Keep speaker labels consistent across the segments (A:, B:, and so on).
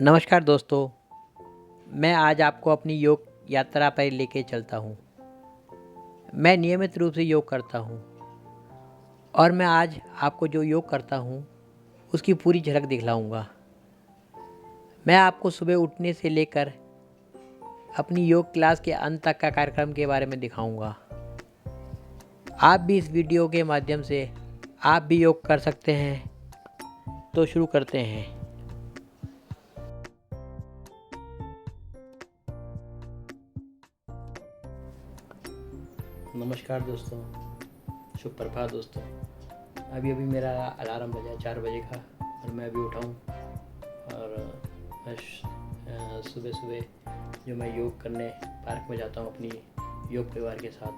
A: नमस्कार दोस्तों, मैं आज आपको अपनी योग यात्रा पर लेके चलता हूँ। मैं नियमित रूप से योग करता हूँ और मैं आज आपको जो योग करता हूँ, उसकी पूरी झलक दिखलाऊँगा। मैं आपको सुबह उठने से लेकर अपनी योग क्लास के अंत तक का कार्यक्रम के बारे में दिखाऊँगा। आप भी इस वीडियो के माध्यम से आप भी योग कर सकते हैं। तो शुरू करते हैं। नमस्कार दोस्तों, शुभ प्रभात दोस्तों। अभी मेरा अलार्म बजा 4 बजे का और मैं अभी उठा हूँ और मैं सुबह सुबह जो मैं योग करने पार्क में जाता हूँ अपनी योग परिवार के साथ,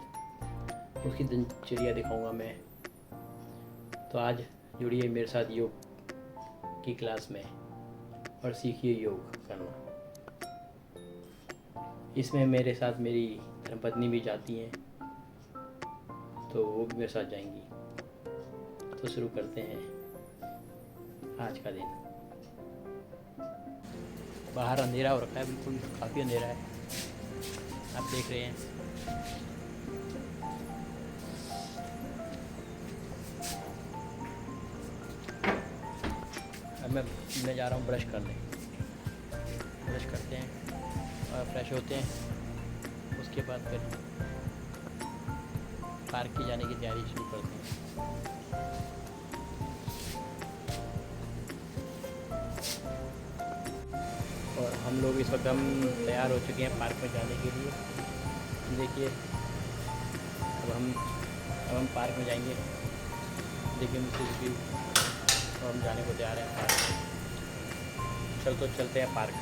A: उसकी दिनचर्या दिखाऊंगा मैं। तो आज जुड़िए मेरे साथ योग की क्लास में और सीखिए योग करना। इसमें मेरे साथ मेरी धर्मपत्नी भी जाती हैं, तो वो भी मेरे साथ जाएंगी। तो शुरू करते हैं आज का दिन। बाहर अंधेरा हो रखा है, बिल्कुल काफ़ी अंधेरा है, आप देख रहे हैं। अब मैं जा रहा हूँ ब्रश करने। ब्रश करते हैं और फ्रेश होते हैं। उसके बाद फिर पार्क की जाने की तैयारी शुरू करते हैं। और हम लोग इस वक्त तैयार हो चुके हैं पार्क में जाने के लिए। देखिए अब हम पार्क में जाएंगे। देखिए मुझसे तो हम जाने को तैयार हैं पार्क में। चलते हैं पार्क।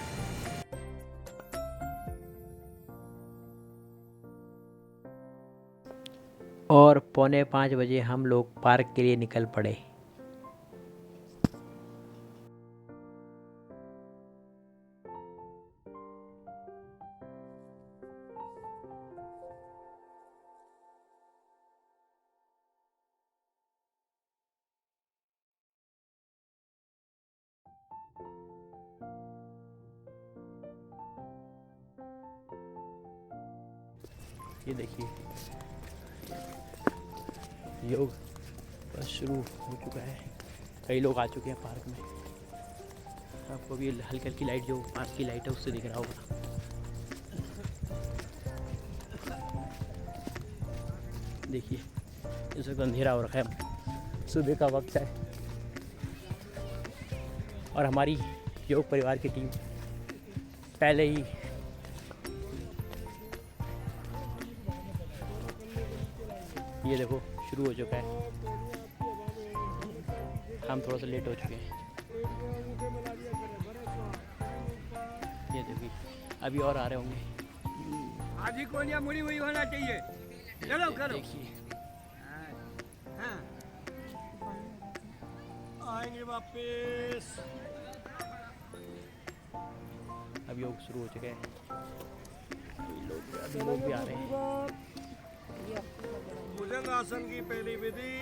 A: और 4:45 बजे हम लोग पार्क के लिए निकल पड़े। ये देखिए योग बस शुरू हो चुका है। कई लोग आ चुके हैं पार्क में। आपको भी हल्की हल्की लाइट, जो पार्क की लाइट है, उससे दिख रहा होगा। देखिए इस वक्त अंधेरा हो रखा है, सुबह का वक्त है और हमारी योग परिवार की टीम पहले ही ये देखो शुरू हो चुका है। हम थोड़ा सा लेट हो चुके हैं। ये देखिए अभी और आ रहे होंगे।
B: आज ही कोनिया मुड़ी हुई होना चाहिए। चलो करो।
A: देखिए
B: हाँ। आएंगे वापस।
A: अब योग शुरू हो चुके हैं। अभी लोग भी आ रहे हैं।
B: भुजंग आसन की पहली विधि।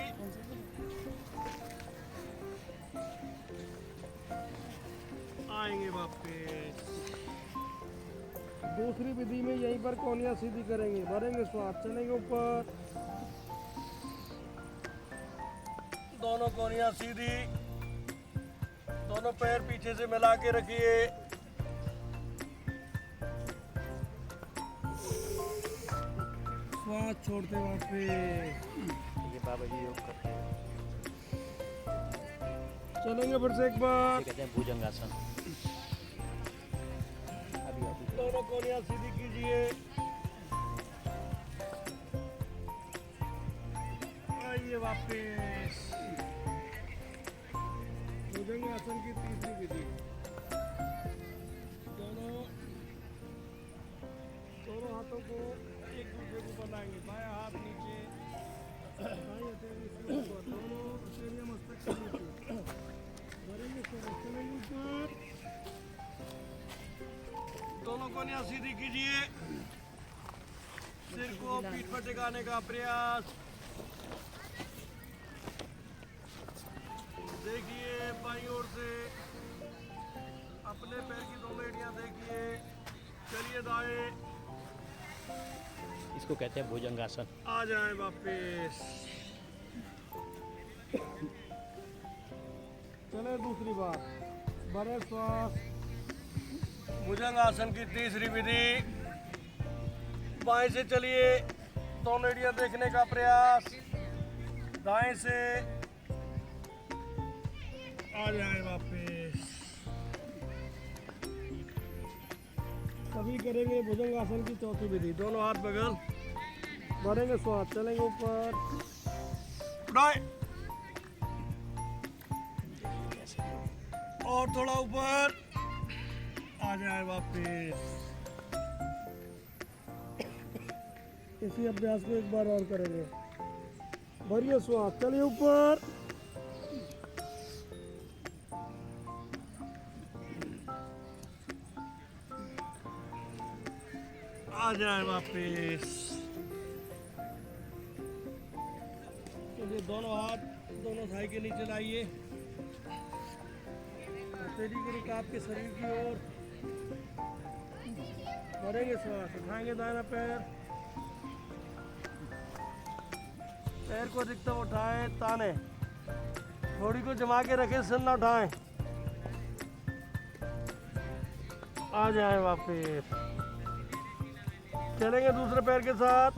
B: आएंगे वापस। दूसरी विधि में यहीं पर कोनिया सीधी करेंगे, भरेंगे श्वास, चलेंगे ऊपर। दोनों कोनिया सीधी, दोनों पैर पीछे से मिला के रखिए। श्वास छोड़ते वापस।
A: ये बाबा जी योग करते हैं।
B: चलेंगे फिर से एक बार।
A: कहते हैं भुजंगासन। अभी
B: दोनों कोनिया सीधी कीजिए। आइए वापस। भुजंगासन की तीसरी विधि। दोनों हाथों को एक दूसरे को बनाएंगे। बायां हाथ नीचे, दाईं हथेली से ऊपर, दोनों हथेलियां मस्तक के नीचे। भरेंगे श्वास, चलेंगे ऊपर। दोनों कोनियां सीधी कीजिए। सिर को पीठ पर टिकाने का प्रयास। देखिए बाईं ओर से अपने पैर की उंगलियां देखिए। चलिए दाएं,
A: इसको कहते हैं भुजंगासन।
B: आ जाए वापिस। चले दूसरी बार, बड़े श्वास। भुजंगासन की तीसरी विधि, बाएं से चलिए, दोनों एड़ियां देखने का प्रयास, दाएं से आ जाए वापिस। सभी करेंगे भुजंगासन की चौथी विधि, दोनों हाथ बगल, बढ़ेंगे श्वास, चलेंगे ऊपर, उठाए और थोड़ा ऊपर, आ जाए वापिस। इसी अभ्यास को एक बार और करेंगे, भरिए श्वास, चलिए ऊपर, आ जाए वापिस। चलिए दोनों हाथ दोनों थाई के नीचे लाइए, तेजी के रुख आपके शरीर की ओर, भरेंगे श्वास, उठाएंगे दाहिना पैर, पैर को अधिकतम उठाएं, ताने, थोड़ी को जमा के रखें, सिर ना उठाएं, आ जाए वापिस। चलेंगे दूसरे पैर के साथ,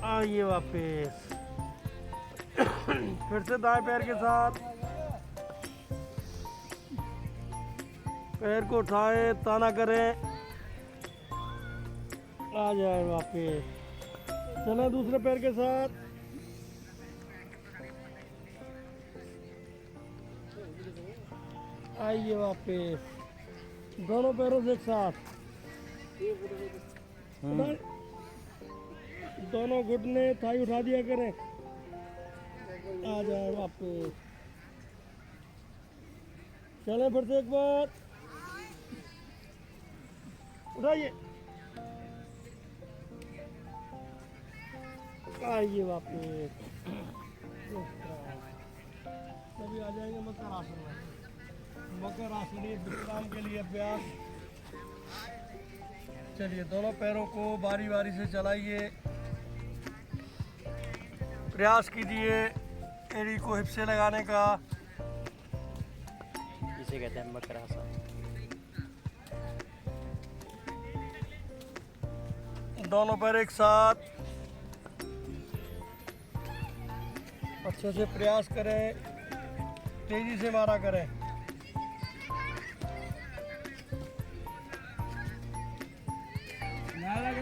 B: आइए वापिस। फिर से दाएं पैर के साथ, पैर को उठाएं, ताना करें, आ जाए वापिस। चलें दूसरे पैर के साथ, आइए वापिस, दोनों पैरों से एक साथ, दोनों घुटने थाई उठा दिया करें, आ जाए वापिस। चलें फिर से एक बार, उठाइए, आइए वापिस। सभी आ जाएंगे मकर आसन में। मकर आसनी विश्राम के लिए अभ्यास। चलिए दोनों पैरों को बारी बारी से चलाइए, प्रयास कीजिए एड़ी को हिप से लगाने का।
A: इसे कहते हैं मकरासन।
B: दोनों पैर एक साथ, अच्छे से प्रयास करें, तेजी से मारा करें।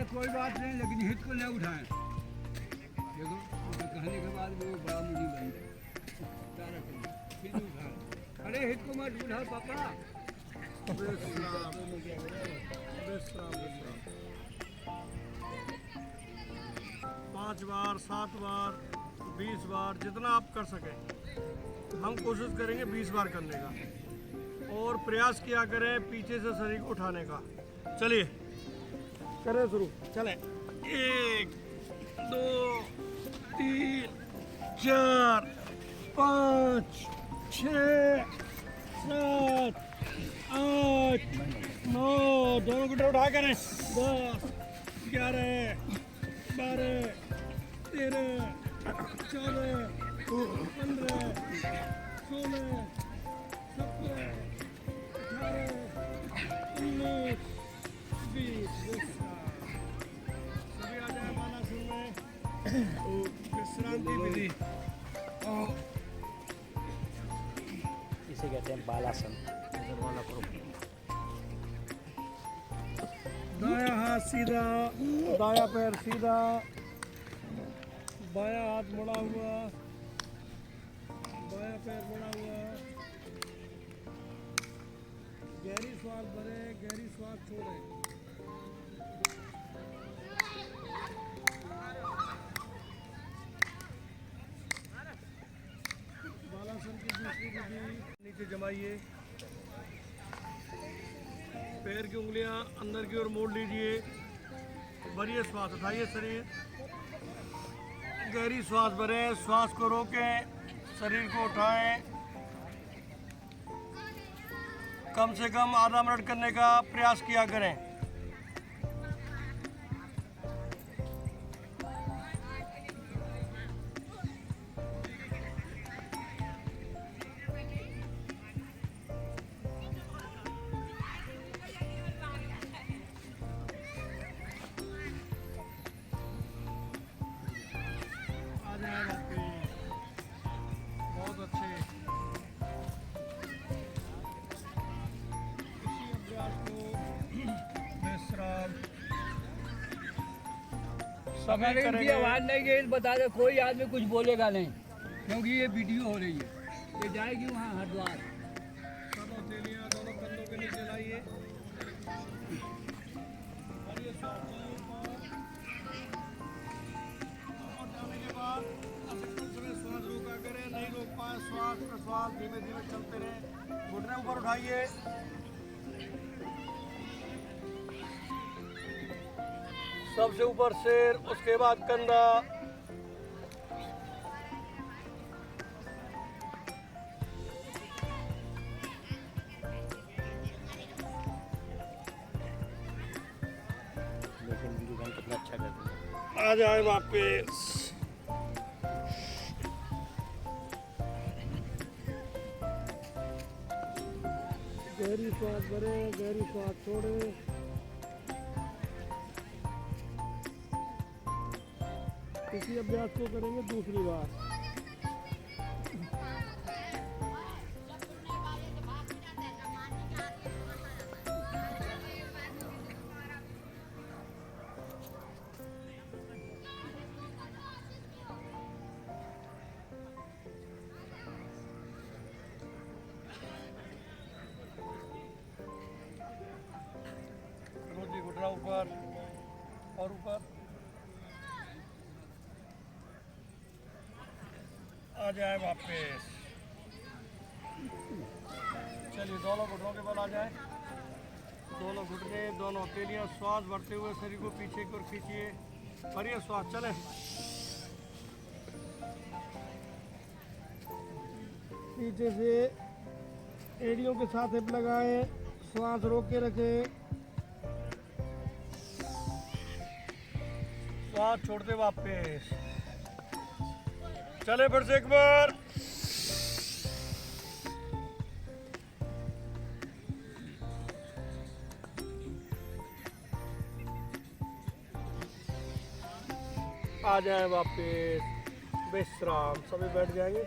C: कोई बात नहीं, लेकिन हित को न उठाएं। देखो तो कहने के बाद वो बड़ा मुझे बन जाए, फिर उठाएं। अरे हित को मत उठा पापा।
B: विश्राम, विश्राम, विश्राम। 5 बार, 7 बार, 20 बार, जितना आप कर सकें। हम कोशिश करेंगे 20 बार करने का, और प्रयास किया करें पीछे से शरीर को उठाने का। चलिए करें शुरू, चलें। 1 2 3 4 5 6 7 8 9, दोनों घुटने उठा करें। 10 11 12 13 14 15 16 17 18 19 20। सभी आ जाए बालासन में। विश्रांति विधि,
A: इसे कहते हैं बालासन।
B: दायां हाथ सीधा, दायां पैर सीधा, बायां हाथ मुड़ा हुआ, बायां पैर मुड़ा हुआ। गहरी श्वास भरें, गहरी श्वास छोड़ें। बालासन की दूसरी विधि, नीचे जमाइए, पैर की उंगलियां अंदर की ओर मोड़ लीजिए, भरिए श्वास, उठाइए शरीर, गहरी श्वास भरें, श्वास को रोकें, शरीर को उठाएं। कम से कम आधा मिनट करने का प्रयास किया करें। आ जाए वापस। बहुत अच्छे। इसी अभ्यास को विश्राम सभी
C: अगर इनकी
B: करेंगे।
C: आवाज़ नहीं गई बता दे, कोई आदमी कुछ बोलेगा नहीं, क्योंकि ये वीडियो हो रही है। ये जाएगी वहाँ हरिद्वार।
B: सब हथेलियां दोनों कंधों के नीचे लाइए और ये सांस चाहिए ऊपर जाने के बाद अधिकतम समय श्वास रोका करें। नहीं रोक पाए श्वास प्रश्वास धीमे धीमे चलते रहें। घुटने ऊपर उठाइए। सबसे ऊपर सिर, उसके बाद कंधा।
A: कितना अच्छा कर दिया।
B: आ जाए वापस। गहरी सांस भरें, गहरी सांस छोड़ें। इसी अभ्यास को करेंगे दूसरी बार। रोजी घुटना ऊपर और ऊपर। आ जाए वापस। चलिए दोनों घुटनों के बल आ जाए। दोनों घुटने, दोनों हथेलियां श्वास भरते हुए शरीर को पीछे की ओर खींचिए। भरिए श्वास। चले। पीछे से एड़ियों के साथ हिप लगाएं। श्वास रोक के रखें। श्वास छोड़ते वापस। चले फिर से एक बार। आ जाए वापस। विश्राम। सभी बैठ जाएंगे।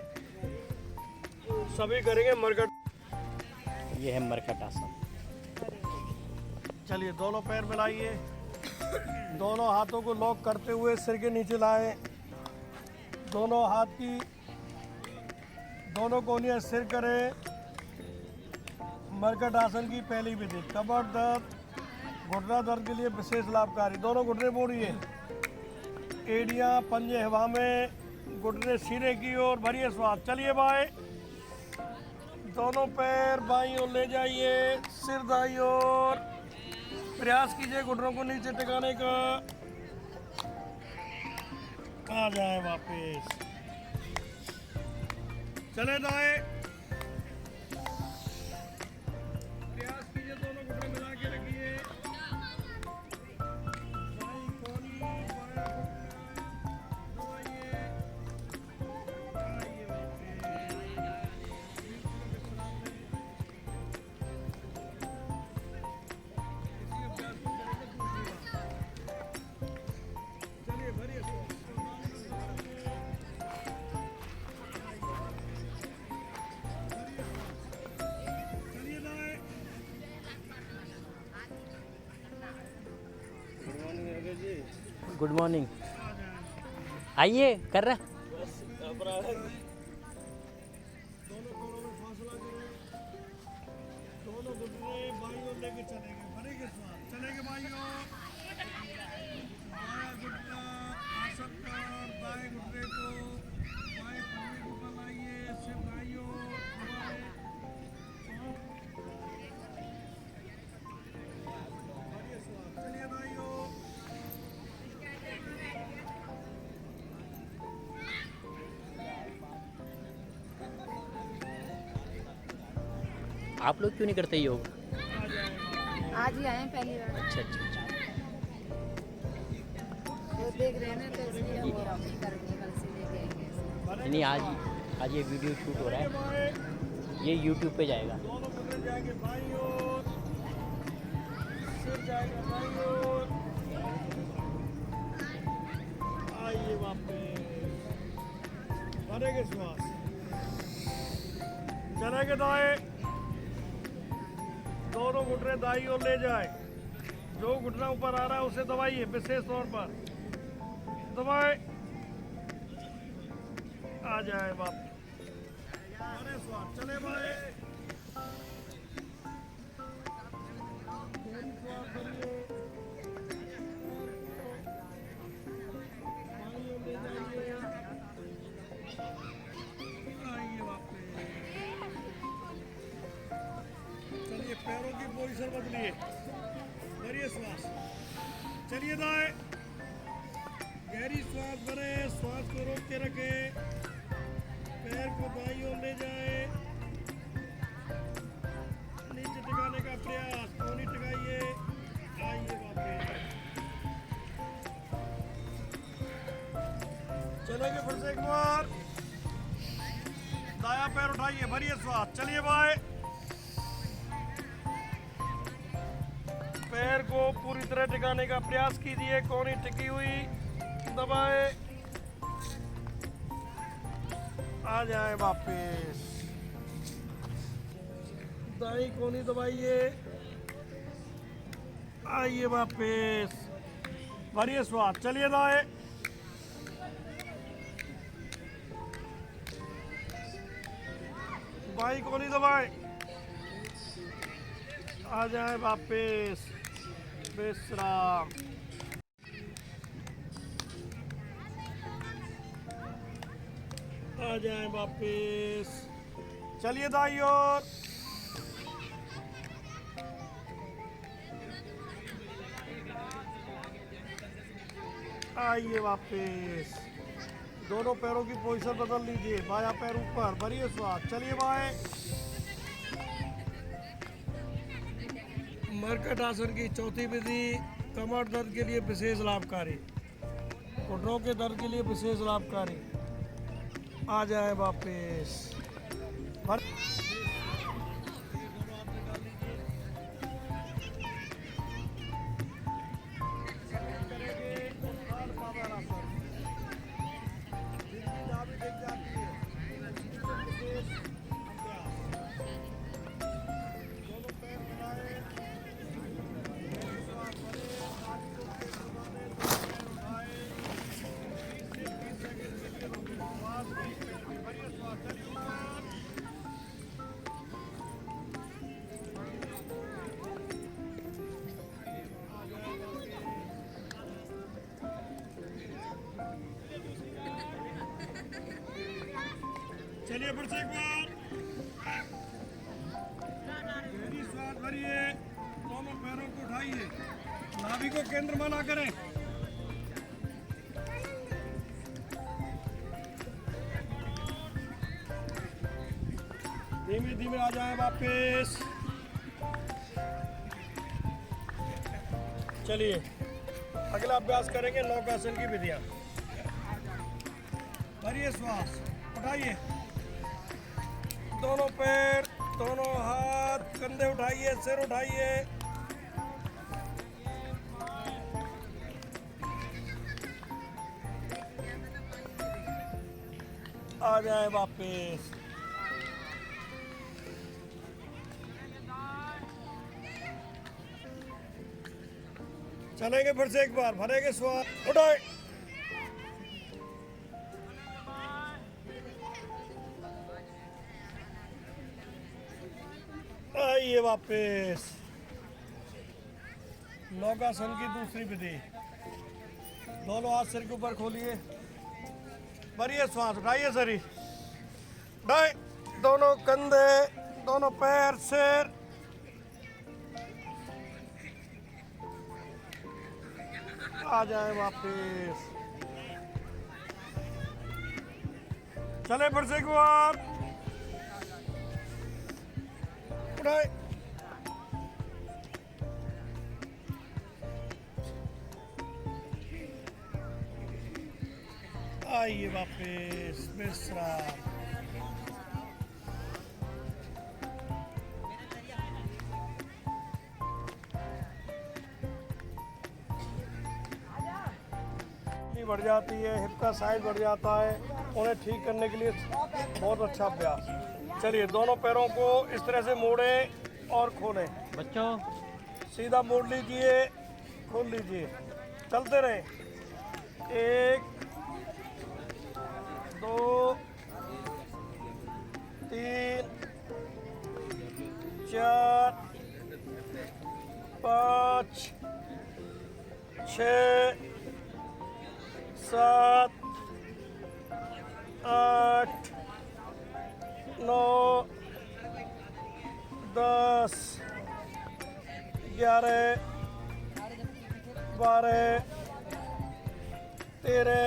B: सभी करेंगे मरकट।
A: ये है मरकट आसन।
B: चलिए दोनों पैर मिलाइए। दोनों हाथों को लॉक करते हुए सिर के नीचे लाएं। दोनों हाथ की दोनों कोहनियां सिर करें। मरकट आसन की पहली विधि। कमर दर्द, घुटना दर्द के लिए विशेष लाभकारी। दोनों घुटने मोड़िए। एड़ियां पंजे हवा में, घुटने सीने की ओर। भरिए श्वास। चलिए बाएं। दोनों पैर बाईं ओर ले जाइए। सिर दाईं ओर। प्रयास कीजिए घुटनों को नीचे टिकाने का। आ जाए वापस। चले दाएं। प्रयास कीजिए दोनों घुटने मिला के रखिए। बाईं कोहनी, बायां घुटना दबाइए। आइए वापस। विश्राम लें। इसी अभ्यास को करेंगे दूसरी बार। चलिए भरिए श्वास। चलिए दाएं। Good morning Ajay ji.
A: Good morning. आइए कर रहा।
B: दोनों पैरों में फासला करें। दोनों घुटने बाईं ओर लेके चलेंगे। भरेंगे श्वास। चलेंगे बाईं ओर। बायां घुटना आसन पर, दाएं घुटने को बाएं पंजे के ऊपर लाइए। सिर दाईं ओर घुमाएं। भरिए श्वास। चलिए दाईं ओर।
A: आप लोग क्यों नहीं करते योग?
D: आज ही आए हैं पहली बार।
A: अच्छा अच्छा अच्छा।
D: वो देख रहे हैं ना तो इसलिए हम करेंगे, कल से लेके आएंगे।
A: नहीं, आज ये वीडियो शूट हो रहा है, ये यूट्यूब पे जाएगा।
B: दोनों घुटने जाएंगे बाईं ओर, सिर जाएगा बाईं ओर। आइए वापस, भरेंगे श्वास, चलेंगे दाएं, दोनों घुटने दाईं ओर ले जाए। जो घुटना ऊपर आ रहा है उसे दबाइए, विशेष तौर पर दबाए, आ जाए वापस। अरे श्वास, चले बाएं, चलिए पैरों की पोजीशन बदलिए, भरिए श्वास, चलिए दाएं, गहरी श्वास भरे, श्वास को रोक के रखे, पैर को बाईं ओर ले जाए, नीचे टिकाने का प्रयास, कोहनी टिकाइए, आइए वापस, चलेंगे फिर से एक बार, दायां पैर उठाइए, भरिए श्वास, चलिए बाएं, पैर को पूरी तरह टिकाने का प्रयास कीजिए, कोहनी टिकी हुई, दबाए, आ जाए वापस, दाई कोहनी दबाइए, आइए वापस, भरिए श्वास, चलिए दाएं, बाई कोहनी दबाएं, आ जाए वापस, विश्राम, आ जाए वापस, चलिए दाईं ओर, आइए वापस, दोनों पैरों की पोजीशन बदल लीजिए, बायां पैर ऊपर, भरिए श्वास, चलिए बाएं, मरकट आसन की चौथी विधि कमर दर्द के लिए विशेष लाभकारी, घुटनों के दर्द के लिए विशेष लाभकारी, आ जाए वापस, चलिए फिर से एक बार, गहरी श्वास भरिए, दोनों पैरों को उठाइए, नाभि को केंद्र में ना करें, धीमे धीमे आ जाए वापस, चलिए अगला अभ्यास करेंगे नौकासन की विधियां, भरिए श्वास, उठाइए, दोनों पैर, दोनों हाथ, कंधे उठाइए, सिर उठाइए, आ जाए वापस, चलेंगे फिर से एक बार, भरेंगे श्वास, उठाए, आइए वापस, नौकासन की दूसरी विधि, दोनों हाथ सिर के ऊपर खोलिए, भरिए श्वास, उठाइए शरीर, उठाए, दोनों कंधे, दोनों पैर, सिर, आ जाए वापस, चले फिर से एक बार, उठाए। आइए वापस विश्राम। बढ़ जाती है, हिप का साइज बढ़ जाता है, उन्हें ठीक करने के लिए बहुत अच्छा अभ्यास। चलिए दोनों पैरों को इस तरह से मोड़ें और खोलें।
A: बच्चों
B: सीधा मोड़ लीजिए, खोल लीजिए, चलते रहें। 1 2 3 4 5 6 7 8 9 10 11 12 13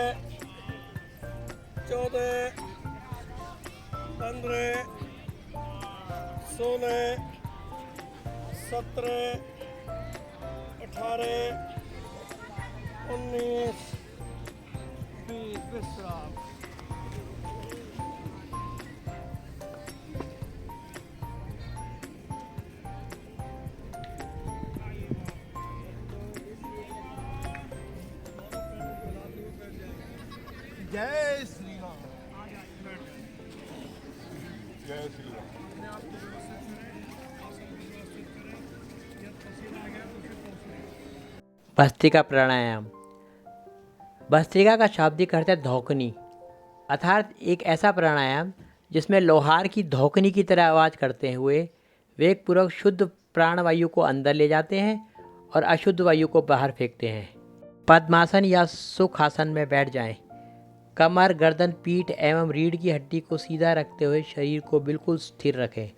B: 14 15 16 17 18 19 20 विश्राम। जय श्री राम। जय श्री राम।
A: भस्त्रिका प्राणायाम। भस्त्रिका का शाब्दिक अर्थ है धौकनी, अर्थात एक ऐसा प्राणायाम जिसमें लोहार की धौकनी की तरह आवाज़ करते हुए वेगपूर्वक शुद्ध प्राणवायु को अंदर ले जाते हैं और अशुद्ध वायु को बाहर फेंकते हैं। पद्मासन या सुखासन में बैठ जाएं। कमर, गर्दन, पीठ एवं रीढ़ की हड्डी को सीधा रखते हुए शरीर को बिल्कुल स्थिर रखें।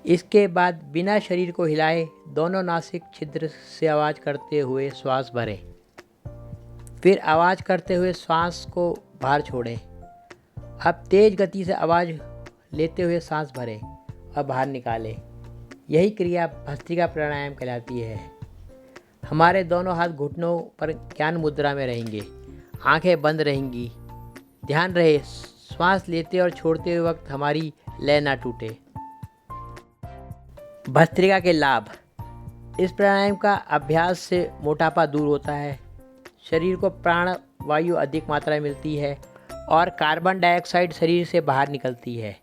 A: इसके बाद बिना शरीर को हिलाए दोनों नासिक छिद्र से आवाज़ करते हुए श्वास भरें। फिर आवाज़ करते हुए श्वास को बाहर छोड़ें। अब तेज़ गति से आवाज़ लेते हुए सांस भरें और बाहर निकालें। यही क्रिया भस्त्रिका प्राणायाम कहलाती है। हमारे दोनों हाथ घुटनों पर ज्ञान मुद्रा में रहेंगे, आंखें बंद रहेंगी। ध्यान रहे श्वास लेते और छोड़ते हुए वक्त हमारी लय ना टूटे। भस्त्रिका के लाभ। इस प्राणायाम का अभ्यास से मोटापा दूर होता है, शरीर को प्राण वायु अधिक मात्रा में मिलती है और कार्बन डाइऑक्साइड शरीर से बाहर निकलती है।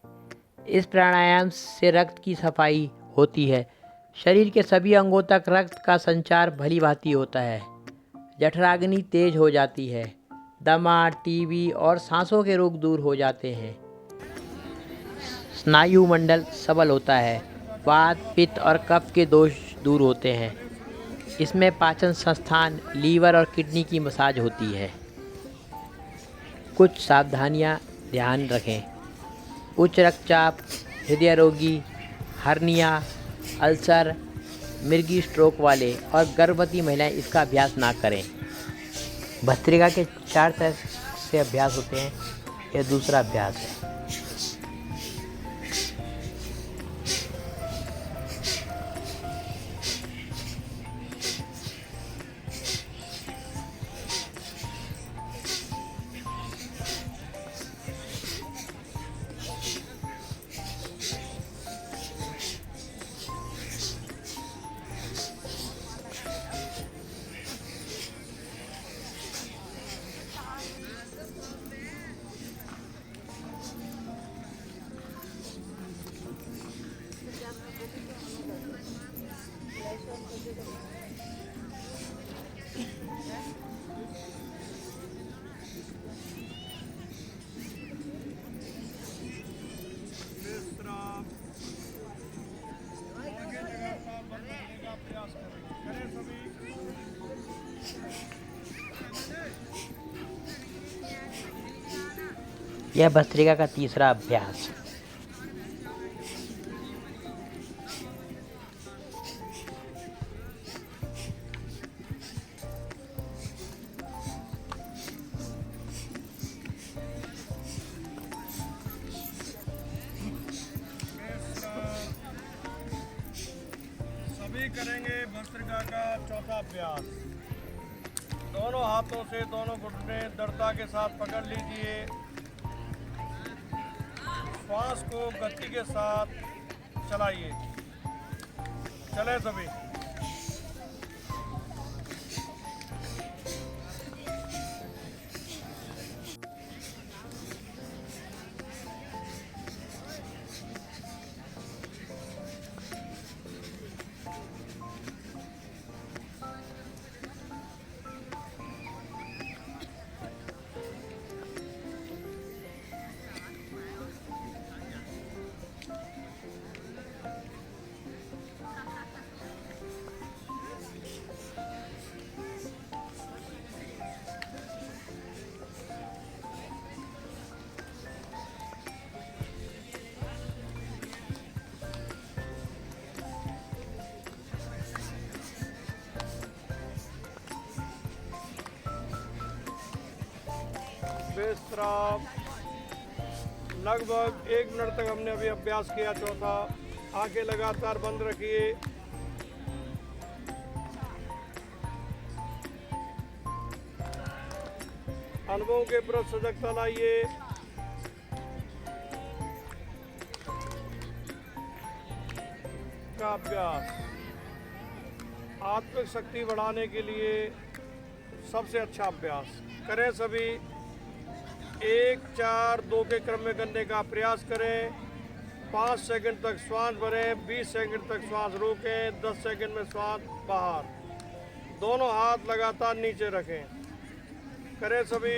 A: इस प्राणायाम से रक्त की सफाई होती है, शरीर के सभी अंगों तक रक्त का संचार भली भांति होता है। जठराग्नि तेज हो जाती है, दमा, टीबी और सांसों के रोग दूर हो जाते हैं। स्नायु मंडल सबल होता है, वात, पित्त और कफ के दोष दूर होते हैं। इसमें पाचन संस्थान, लीवर और किडनी की मसाज होती है। कुछ सावधानियां ध्यान रखें। उच्च रक्तचाप, हृदय रोगी, हर्निया, अल्सर, मिर्गी स्ट्रोक वाले और गर्भवती महिलाएं इसका अभ्यास ना करें। भस्त्रिका के 4 तरह से अभ्यास होते हैं, यह दूसरा अभ्यास है।
B: विश्राम। एक ही जगह पर बंद करने का प्रयास करें सभी।
A: यह भस्त्रिका का तीसरा अभ्यास।
B: करेंगे भस्त्रिका का चौथा अभ्यास। दोनों हाथों से दोनों घुटने दृढ़ता के साथ पकड़ लीजिए। श्वास को गति के साथ चलाइए। चले सभी। विश्राम। लगभग 1 मिनट तक हमने अभी अभ्यास किया चौथा। आंखें लगातार बंद रखिए। अनुभव के प्रति सजगता लाइए। का अभ्यास आत्मिक शक्ति बढ़ाने के लिए सबसे अच्छा अभ्यास। करें सभी। 1 4 2 के क्रम में करने का प्रयास करें। 5 सेकंड तक श्वास भरें, 20 सेकंड तक श्वास रोकें, 10 सेकंड में श्वास बाहर। दोनों हाथ लगातार नीचे रखें। करें सभी।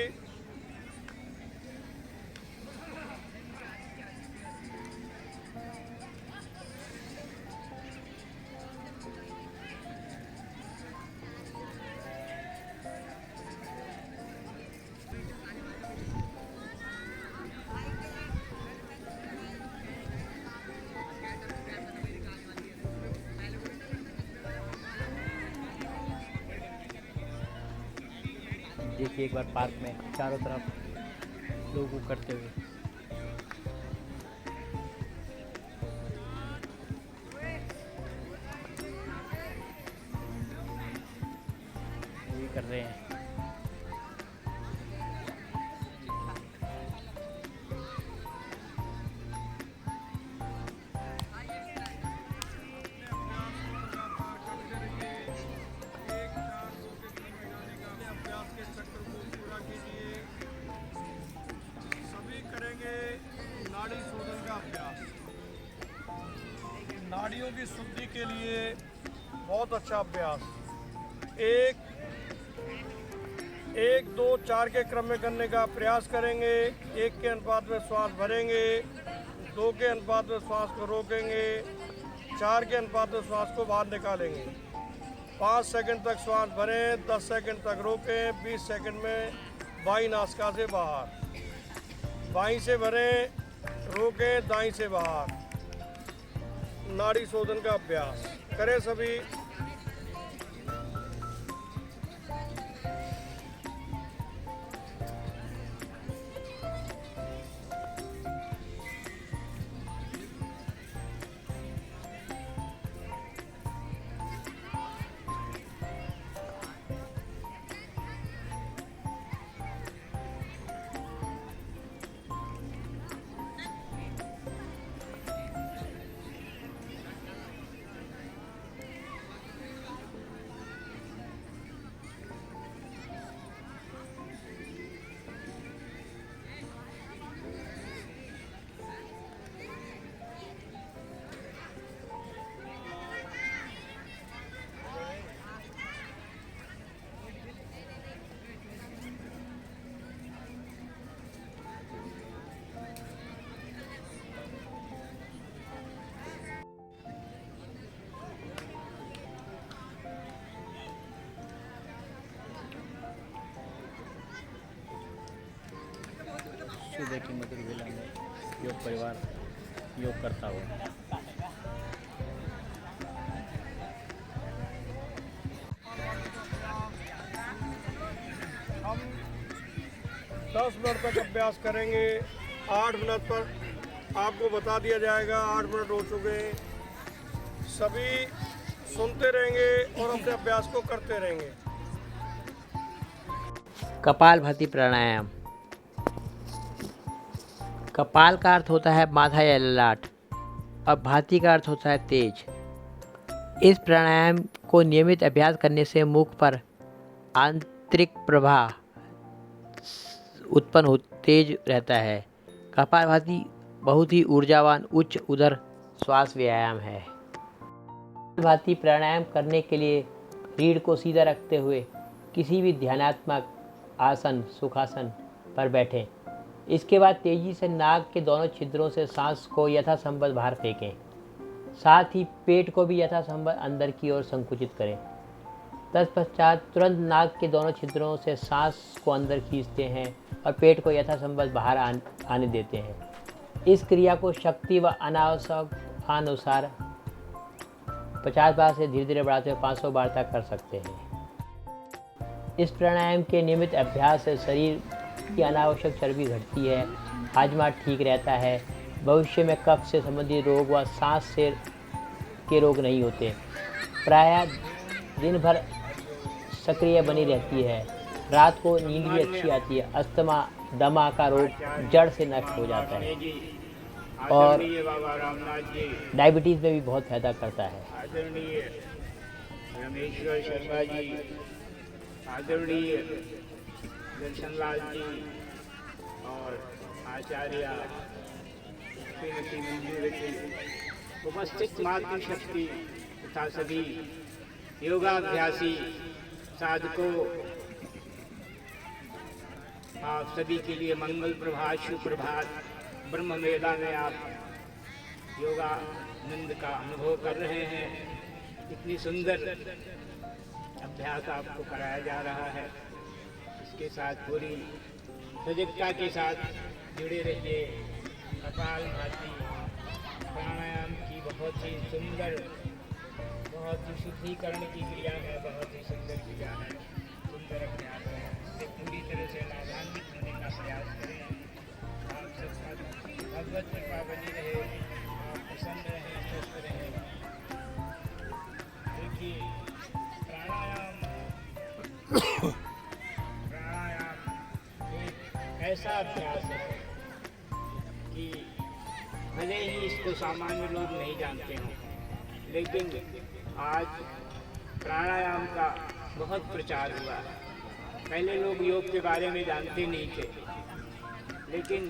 A: देखिए एक बार पार्क में चारों तरफ लोगों को करते हुए। ये कर रहे हैं।
B: सभी करेंगे नाड़ी शोधन का अभ्यास। नाड़ियों की शुद्धि के लिए बहुत अच्छा अभ्यास। 1 2 4 के क्रम में करने का प्रयास करेंगे। 1 के अनुपात में श्वास भरेंगे, 2 के अनुपात में श्वास को रोकेंगे, 4 के अनुपात में श्वास को बाहर निकालेंगे। 5 सेकंड तक श्वास भरें, 10 सेकंड तक रोकें, 20 सेकंड में बाईं नासिका से बाहर। बाईं से भरें, रोकें, दाईं से बाहर। नाड़ी शोधन का अभ्यास करें सभी।
A: सुबह की मधुर बेला में योग परिवार योग करता हो।
B: हम 10 मिनट तक अभ्यास करेंगे। 8 मिनट पर आपको बता दिया जाएगा। 8 मिनट हो चुके हैं। सभी सुनते रहेंगे और अपने अभ्यास को करते रहेंगे।
A: कपालभाति प्राणायाम। कपाल का अर्थ होता है माथा या ललाट और भाति का अर्थ होता है तेज। इस प्राणायाम को नियमित अभ्यास करने से मुख पर आंतरिक प्रवाह उत्पन्न हो तेज रहता है। कपालभाति बहुत ही ऊर्जावान उच्च उदर श्वास व्यायाम है। कपालभाति प्राणायाम करने के लिए रीढ़ को सीधा रखते हुए किसी भी ध्यानात्मक आसन सुखासन पर बैठें। इसके बाद तेजी से नाक के दोनों छिद्रों से सांस को यथासंभव बाहर फेंकें। साथ ही पेट को भी यथासंभव अंदर की ओर संकुचित करें। तत्पश्चात तुरंत नाक के दोनों छिद्रों से सांस को अंदर खींचते हैं और पेट को यथासंभव बाहर आने देते हैं। इस क्रिया को शक्ति व अनुसार 50 बार से धीरे धीरे बढ़ाते हुए 500 बार तक कर सकते हैं। इस प्राणायाम के नियमित अभ्यास से शरीर की अनावश्यक चर्बी घटती है, हाजमा ठीक रहता है, भविष्य में कफ से संबंधित रोग व सांस से के रोग नहीं होते। प्रायः दिन भर सक्रिय बनी रहती है। रात को नींद भी अच्छी आती है। अस्थमा दमा का रोग जड़ से नष्ट हो जाता है और डायबिटीज़ में भी बहुत फायदा करता है।
E: आदरणीय रमेश्वर शर्मा जी, आदरणीय दर्शनलाल जी और आचार्य श्रीमती मंजूरती, उपस्थित मातृशक्ति तथा सभी योगाभ्यासी साधकों, आप सभी के लिए मंगल प्रभात सुप्रभात। ब्रह्म मेला में आप योगानंद का अनुभव कर रहे हैं। इतनी सुंदर अभ्यास आपको कराया जा रहा है। इसके साथ पूरी सजगता के साथ जुड़े रहिए। कपालभाति प्राणायाम की बहुत ही सुंदर, बहुत ही शुद्धिकरण की क्रिया है, बहुत ही सुंदर क्रिया है, सुंदर अभ्यास है। इससे पूरी तरह से लाभान्वित होने का प्रयास करें। आप सबका भगवत कृपा बनी रहे, आप प्रसन्न रहें, स्वस्थ रहें। देखिए प्राणायाम एक ऐसा अभ्यास है कि भले ही इसको सामान्य लोग नहीं जानते हों, लेकिन आज प्राणायाम का बहुत प्रचार हुआ है। पहले लोग योग के बारे में जानते नहीं थे, लेकिन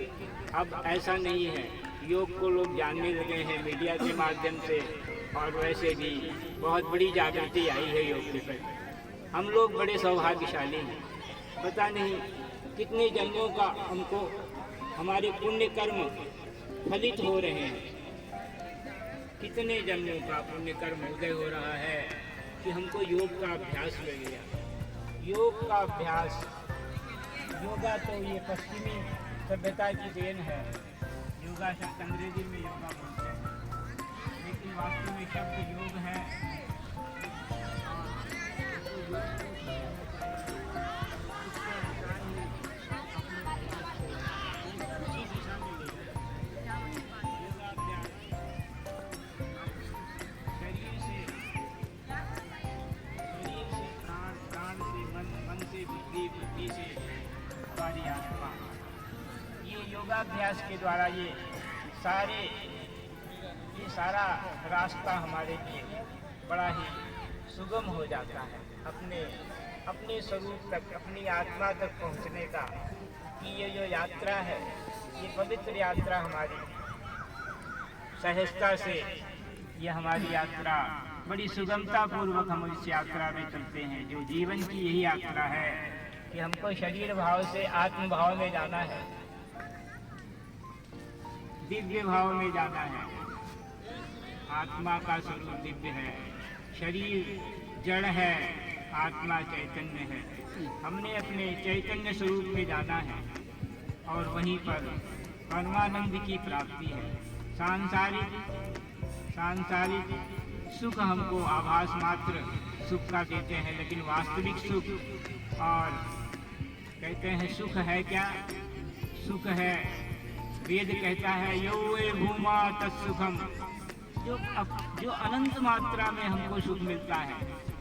E: अब ऐसा नहीं है। योग को लोग जानने लगे हैं मीडिया के माध्यम से, और वैसे भी बहुत बड़ी जागृति आई है योग के प्रति। हम लोग बड़े सौभाग्यशाली हैं। पता नहीं कितने जन्मों का हमको हमारे पुण्य कर्म फलित हो रहे हैं, कितने जन्मों का पुण्य कर्म उदय हो रहा है कि हमको योग का अभ्यास मिल गया। योग का अभ्यास, योगा तो ये पश्चिमी सभ्यता की देन है। योगा शब्द अंग्रेजी में योगा बोलते हैं, लेकिन वास्तव में शब्द योग है। योगाभ्यास के द्वारा ये सारा रास्ता हमारे लिए बड़ा ही सुगम हो जाता है। अपने स्वरूप तक, अपनी आत्मा तक पहुंचने का कि ये जो यात्रा है, ये पवित्र यात्रा हमारी सहजता से, ये हमारी यात्रा बड़ी सुगमता पूर्वक हम इस यात्रा में चलते हैं। जो जीवन की यही यात्रा है कि हमको शरीर भाव से आत्म भाव में जाना है, दिव्य भाव में जाना है। आत्मा का स्वरूप दिव्य है, शरीर जड़ है, आत्मा चैतन्य है। हमने अपने चैतन्य स्वरूप में जाना है और वहीं पर परमानंद की प्राप्ति है। सांसारिक सुख हमको आभास मात्र सुख का देते हैं, लेकिन वास्तविक सुख, और कहते हैं सुख है क्या? सुख है, वेद कहता है यो वे भूमा तत्सुखम, जो अनंत मात्रा में हमको सुख मिलता है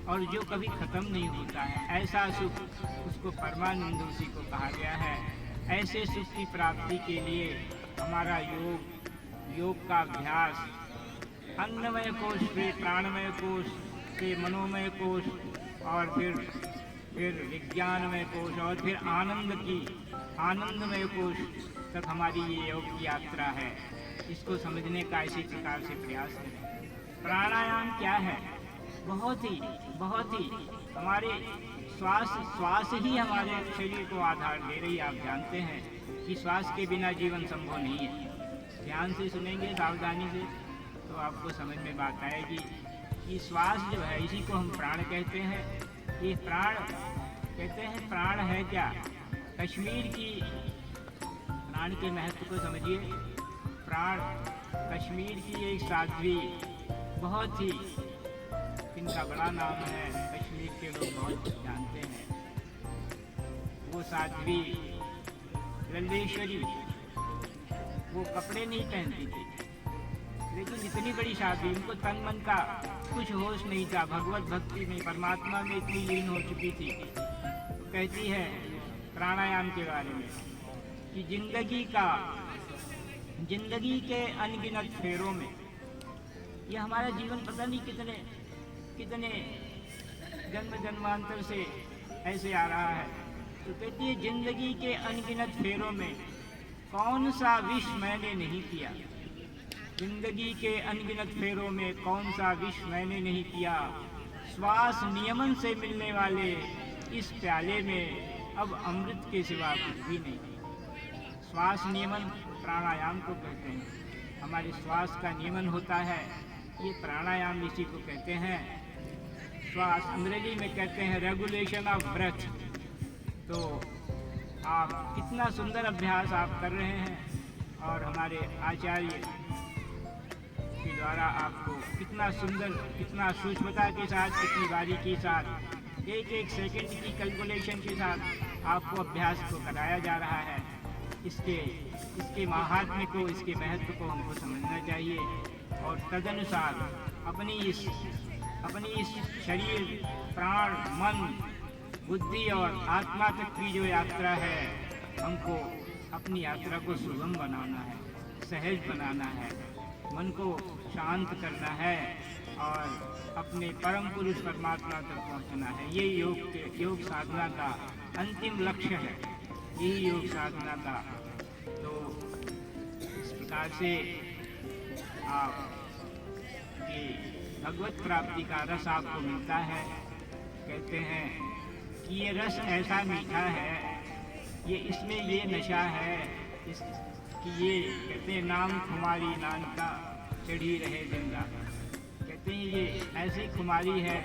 E: और जो कभी ख़त्म नहीं होता है, ऐसा सुख उसको परमानंद उसी को कहा गया है। ऐसे सुख की प्राप्ति के लिए हमारा योग का अभ्यास अन्नमय कोश से प्राणमय कोश से मनोमय कोश और फिर विज्ञानमय कोश और फिर आनंदमय कोश तक हमारी ये योग की यात्रा है। इसको समझने का इसी प्रकार से प्रयास करें। प्राणायाम क्या है? बहुत ही हमारे श्वास ही हमारे शरीर को आधार दे रही है। आप जानते हैं कि श्वास के बिना जीवन संभव नहीं है। ध्यान से सुनेंगे, सावधानी से, तो आपको समझ में बात आएगी कि श्वास जो है इसी को हम प्राण कहते हैं। ये प्राण कहते हैं, प्राण है क्या? कश्मीर की प्राण के महत्व को समझिए। प्राण कश्मीर की एक साध्वी, बहुत ही इनका बड़ा नाम है, कश्मीर के लोग बहुत जानते हैं। वो साध्वी लल्लेश्वरी, वो कपड़े नहीं पहनती थी, लेकिन इतनी बड़ी साध्वी, उनको तन मन का कुछ होश नहीं था। भगवत भक्ति में, परमात्मा में इतनी लीन हो चुकी थी। तो कहती है प्राणायाम के बारे में कि जिंदगी के अनगिनत फेरों में, ये हमारा जीवन पता नहीं कितने जन्म जन्मांतर से ऐसे आ रहा है। तो कहती है जिंदगी के अनगिनत फेरों में कौन सा विष मैंने नहीं किया। जिंदगी के अनगिनत फेरों में कौन सा विष मैंने नहीं किया। श्वास नियमन से मिलने वाले इस प्याले में अब अमृत के सिवा कुछ भी नहीं। श्वास नियमन प्राणायाम को कहते हैं। हमारे श्वास का नियमन होता है, ये प्राणायाम इसी को कहते हैं। श्वास अंग्रेजी में कहते हैं रेगुलेशन ऑफ ब्रेथ। तो आप कितना सुंदर अभ्यास आप कर रहे हैं और हमारे आचार्य के द्वारा आपको कितना सुंदर, कितना सूक्ष्मता के साथ, कितनी बारीकी के साथ, एक सेकंड की कैलकुलेशन के साथ आपको अभ्यास को कराया जा रहा है। इसके महात्म्य को, इसके महत्व को हमको समझना चाहिए और तदनुसार अपनी इस शरीर, प्राण, मन, बुद्धि और आत्मा तक की जो यात्रा है, हमको अपनी यात्रा को सुगम बनाना है, सहज बनाना है, मन को शांत करना है और अपने परम पुरुष परमात्मा तक पहुंचना है। ये योग साधना का अंतिम लक्ष्य है, यही योग साधना का। तो इस प्रकार से आप ये भगवत प्राप्ति का रस आपको मिलता है। कहते हैं कि ये रस ऐसा मीठा है, ये इसमें ये नशा है कि ये कहते हैं नाम खुमारी नानका चढ़ी रहे जिंदा। कहते हैं ये ऐसी खुमारी है,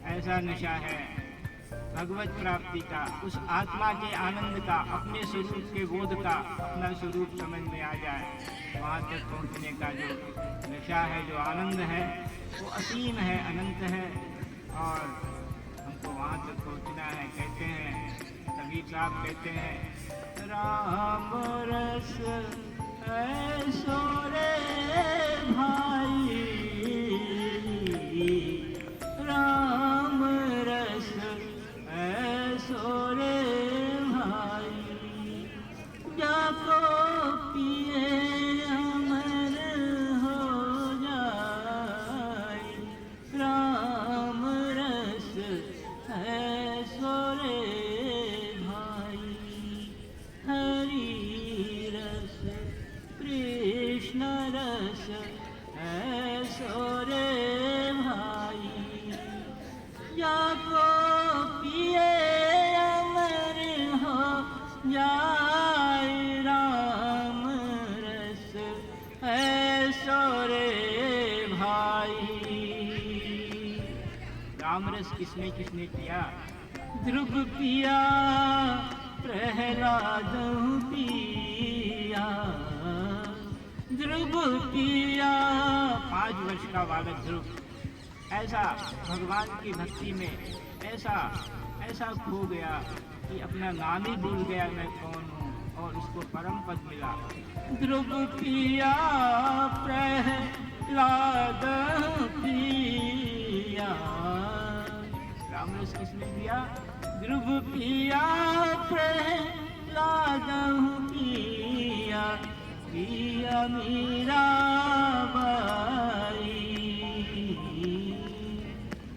E: ऐसा नशा है भगवत प्राप्ति का, उस आत्मा के आनंद का, अपने स्वरूप के बोध का, अपना स्वरूप समझ में आ जाए, वहाँ तक पहुँचने का जो नशा है, जो आनंद है, वो असीम है, अनंत है और हमको वहाँ तक पहुँचना है। कहते हैं, कबीर साहब कहते हैं, राम रस ऐसो रे भाई, राम रस ऐसो रे भाई, जाको पिए अमर हो जाए, राम रस ऐसो रे भाई, हरि रस कृष्ण रस ऐसो रे भाई, जाको पिए अमर हो जाए, राम रस ऐसो रे भाई। राम रस किसने किसने पिया? ध्रुव पिया, प्रहलाद पिया, ध्रुव पिया, 5 वर्ष का बालक ध्रुव ऐसा भगवान की भक्ति में ऐसा खो गया कि अपना नाम ही भूल गया, मैं कौन हूँ, और उसको परम पद मिला। ध्रुव पिया लागहु पिया। राम रस किसने दिया? ध्रुव पिया लागहु पिया, पिया मीरा बाई।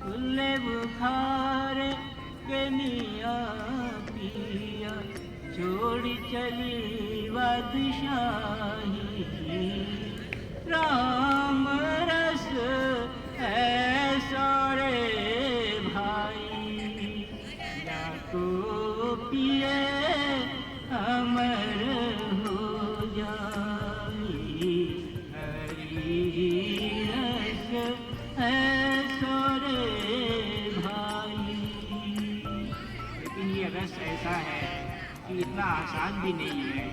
E: फुले बुखार के निया पिया, छोड़ी चली बादशाही। राम रस ऐसा रे भाई, जाको पिए अमर हो जाई। हरि रस ऐसा रे भाई। लेकिन ये रस ऐसा है कि इतना आसान भी नहीं है।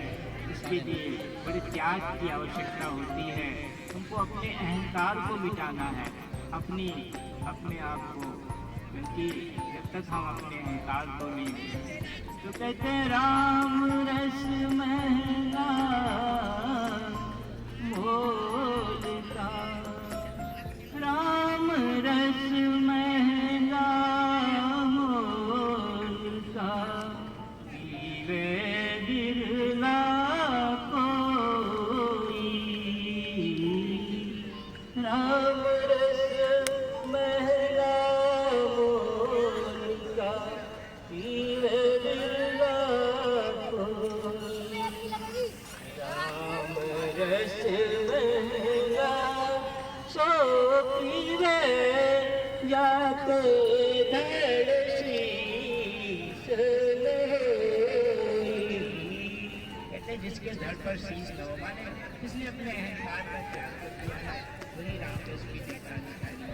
E: इसके लिए बड़े त्याग की आवश्यकता होती है। हमको अपने अहंकार को मिटाना है, अपने आप को, क्योंकि जब तक हम अपने अहंकार को नहीं, तो कहते राम रस महंगा मोल का, राम रस महंगा मोल का, पीवे बिरला कोई। राम रस महंगा मोल का, पीवे बिरला कोई। राम रस महंगा सो पीवे, जाते धड़ शीश नहीं। कहते जिसके धड़ पर शीश न हो, माने इसलिए अपने अहंकार का त्याग कर दिया है, वही राम रस की टीका निकाली।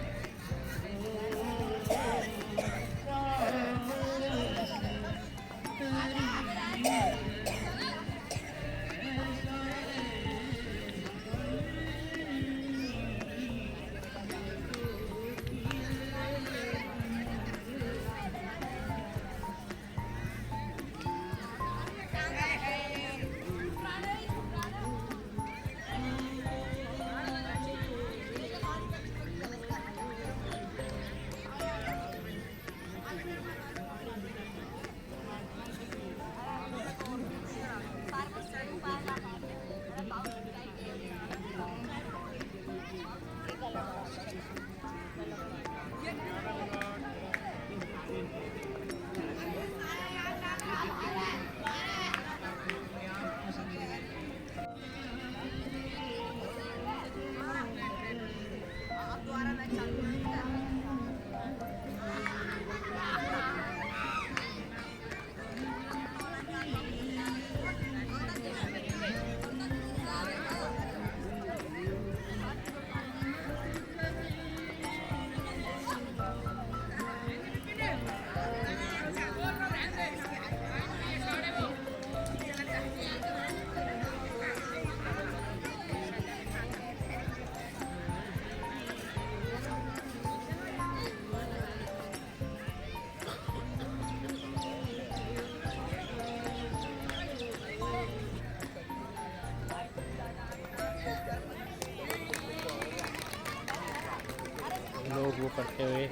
A: लोग वो करते हुए